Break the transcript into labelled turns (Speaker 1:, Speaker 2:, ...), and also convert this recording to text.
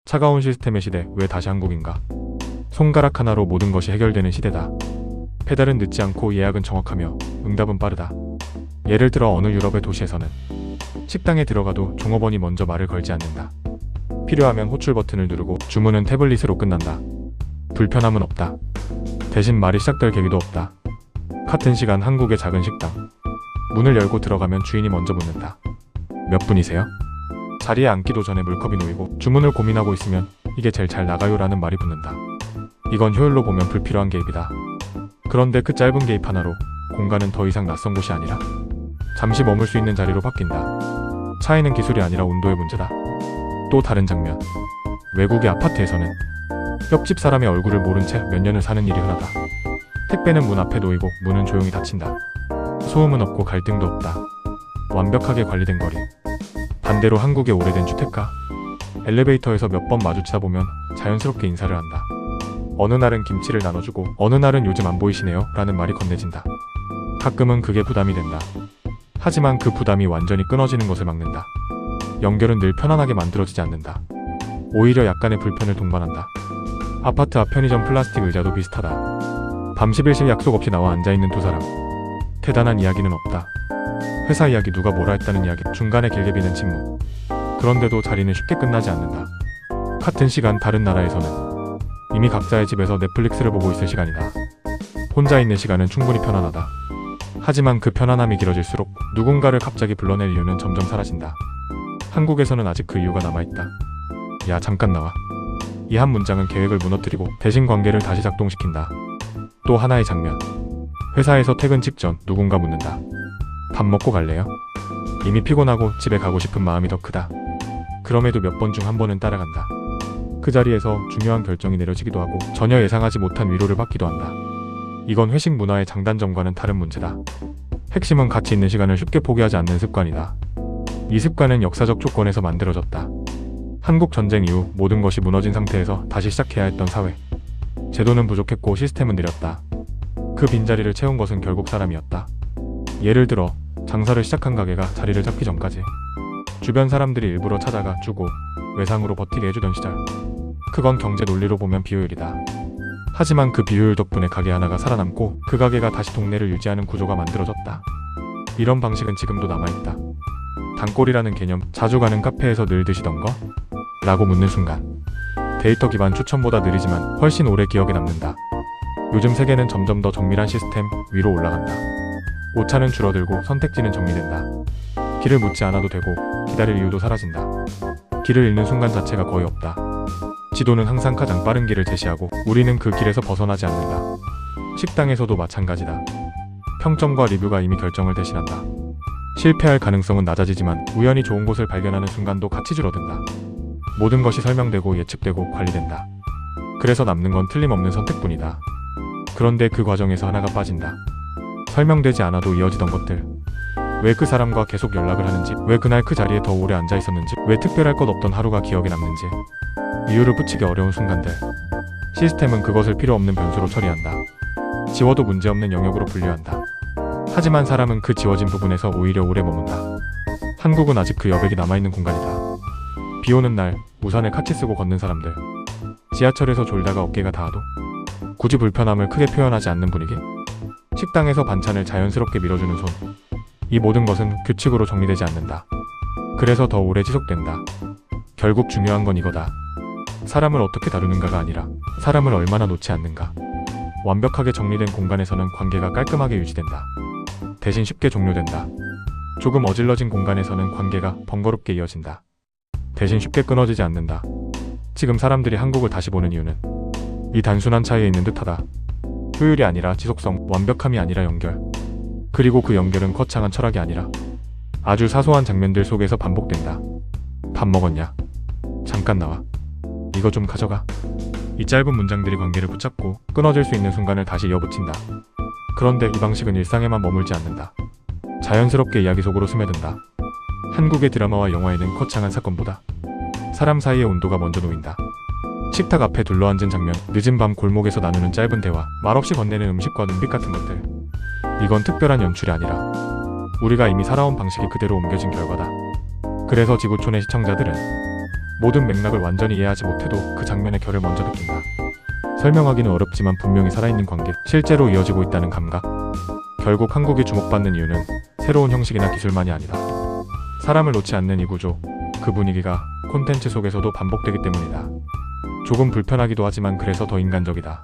Speaker 1: 차가운 시스템의 시대, 왜 다시 한국인가? 손가락 하나로 모든 것이 해결되는 시대다. 배달은 늦지 않고 예약은 정확하며 응답은 빠르다. 예를 들어 어느 유럽의 도시에서는 식당에 들어가도 종업원이 먼저 말을 걸지 않는다. 필요하면 호출 버튼을 누르고 주문은 태블릿으로 끝난다. 불편함은 없다. 대신 말이 시작될 계기도 없다. 같은 시간 한국의 작은 식당. 문을 열고 들어가면 주인이 먼저 묻는다. 몇 분이세요? 자리에 앉기도 전에 물컵이 놓이고 주문을 고민하고 있으면 이게 제일 잘 나가요 라는 말이 붙는다. 이건 효율로 보면 불필요한 개입이다. 그런데 그 짧은 개입 하나로 공간은 더 이상 낯선 곳이 아니라 잠시 머물 수 있는 자리로 바뀐다. 차이는 기술이 아니라 온도의 문제다. 또 다른 장면. 외국의 아파트에서는 옆집 사람의 얼굴을 모른 채 몇 년을 사는 일이 흔하다. 택배는 문 앞에 놓이고 문은 조용히 닫힌다. 소음은 없고 갈등도 없다. 완벽하게 관리된 거리. 반대로 한국의 오래된 주택가. 엘리베이터에서 몇 번 마주치다 보면 자연스럽게 인사를 한다. 어느 날은 김치를 나눠주고 어느 날은 요즘 안 보이시네요 라는 말이 건네진다. 가끔은 그게 부담이 된다. 하지만 그 부담이 완전히 끊어지는 것을 막는다. 연결은 늘 편안하게 만들어지지 않는다. 오히려 약간의 불편을 동반한다. 아파트 앞 편의점 플라스틱 의자도 비슷하다. 밤 10일씩 약속 없이 나와 앉아있는 두 사람. 대단한 이야기는 없다. 회사 이야기, 누가 뭐라 했다는 이야기, 중간에 길게 비는 침묵. 그런데도 자리는 쉽게 끝나지 않는다. 같은 시간 다른 나라에서는 이미 각자의 집에서 넷플릭스를 보고 있을 시간이다. 혼자 있는 시간은 충분히 편안하다. 하지만 그 편안함이 길어질수록 누군가를 갑자기 불러낼 이유는 점점 사라진다. 한국에서는 아직 그 이유가 남아있다. 야, 잠깐 나와. 이 한 문장은 계획을 무너뜨리고 대신 관계를 다시 작동시킨다. 또 하나의 장면. 회사에서 퇴근 직전 누군가 묻는다. 밥 먹고 갈래요? 이미 피곤하고 집에 가고 싶은 마음이 더 크다. 그럼에도 몇 번 중 한 번은 따라간다. 그 자리에서 중요한 결정이 내려지기도 하고 전혀 예상하지 못한 위로를 받기도 한다. 이건 회식 문화의 장단점과는 다른 문제다. 핵심은 가치 있는 시간을 쉽게 포기하지 않는 습관이다. 이 습관은 역사적 조건에서 만들어졌다. 한국 전쟁 이후 모든 것이 무너진 상태에서 다시 시작해야 했던 사회. 제도는 부족했고 시스템은 느렸다. 그 빈자리를 채운 것은 결국 사람이었다. 예를 들어 장사를 시작한 가게가 자리를 잡기 전까지 주변 사람들이 일부러 찾아가 주고 외상으로 버티게 해주던 시절. 그건 경제 논리로 보면 비효율이다. 하지만 그 비효율 덕분에 가게 하나가 살아남고 그 가게가 다시 동네를 유지하는 구조가 만들어졌다. 이런 방식은 지금도 남아있다. 단골이라는 개념, 자주 가는 카페에서 늘 드시던 거? 라고 묻는 순간 데이터 기반 추천보다 느리지만 훨씬 오래 기억에 남는다. 요즘 세계는 점점 더 정밀한 시스템 위로 올라간다. 오차는 줄어들고 선택지는 정리된다. 길을 묻지 않아도 되고 기다릴 이유도 사라진다. 길을 잃는 순간 자체가 거의 없다. 지도는 항상 가장 빠른 길을 제시하고 우리는 그 길에서 벗어나지 않는다. 식당에서도 마찬가지다. 평점과 리뷰가 이미 결정을 대신한다. 실패할 가능성은 낮아지지만 우연히 좋은 곳을 발견하는 순간도 같이 줄어든다. 모든 것이 설명되고 예측되고 관리된다. 그래서 남는 건 틀림없는 선택뿐이다. 그런데 그 과정에서 하나가 빠진다. 설명되지 않아도 이어지던 것들. 왜 그 사람과 계속 연락을 하는지, 왜 그날 그 자리에 더 오래 앉아 있었는지, 왜 특별할 것 없던 하루가 기억에 남는지. 이유를 붙이기 어려운 순간들. 시스템은 그것을 필요 없는 변수로 처리한다. 지워도 문제없는 영역으로 분류한다. 하지만 사람은 그 지워진 부분에서 오히려 오래 머문다. 한국은 아직 그 여백이 남아있는 공간이다. 비 오는 날 우산을 같이 쓰고 걷는 사람들. 지하철에서 졸다가 어깨가 닿아도 굳이 불편함을 크게 표현하지 않는 분위기. 식당에서 반찬을 자연스럽게 밀어주는 손. 이 모든 것은 규칙으로 정리되지 않는다. 그래서 더 오래 지속된다. 결국 중요한 건 이거다. 사람을 어떻게 다루는가가 아니라 사람을 얼마나 놓지 않는가. 완벽하게 정리된 공간에서는 관계가 깔끔하게 유지된다. 대신 쉽게 종료된다. 조금 어질러진 공간에서는 관계가 번거롭게 이어진다. 대신 쉽게 끊어지지 않는다. 지금 사람들이 한국을 다시 보는 이유는 이 단순한 차이에 있는 듯하다. 효율이 아니라 지속성, 완벽함이 아니라 연결. 그리고 그 연결은 거창한 철학이 아니라 아주 사소한 장면들 속에서 반복된다. 밥 먹었냐? 잠깐 나와. 이거 좀 가져가. 이 짧은 문장들이 관계를 붙잡고 끊어질 수 있는 순간을 다시 이어붙인다. 그런데 이 방식은 일상에만 머물지 않는다. 자연스럽게 이야기 속으로 스며든다. 한국의 드라마와 영화에는 거창한 사건보다 사람 사이의 온도가 먼저 놓인다. 식탁 앞에 둘러앉은 장면, 늦은 밤 골목에서 나누는 짧은 대화, 말없이 건네는 음식과 눈빛 같은 것들. 이건 특별한 연출이 아니라 우리가 이미 살아온 방식이 그대로 옮겨진 결과다. 그래서 지구촌의 시청자들은 모든 맥락을 완전히 이해하지 못해도 그 장면의 결을 먼저 느낀다. 설명하기는 어렵지만 분명히 살아있는 관계, 실제로 이어지고 있다는 감각. 결국 한국이 주목받는 이유는 새로운 형식이나 기술만이 아니다. 사람을 놓지 않는 이 구조, 그 분위기가 콘텐츠 속에서도 반복되기 때문이다. 조금 불편하기도 하지만 그래서 더 인간적이다.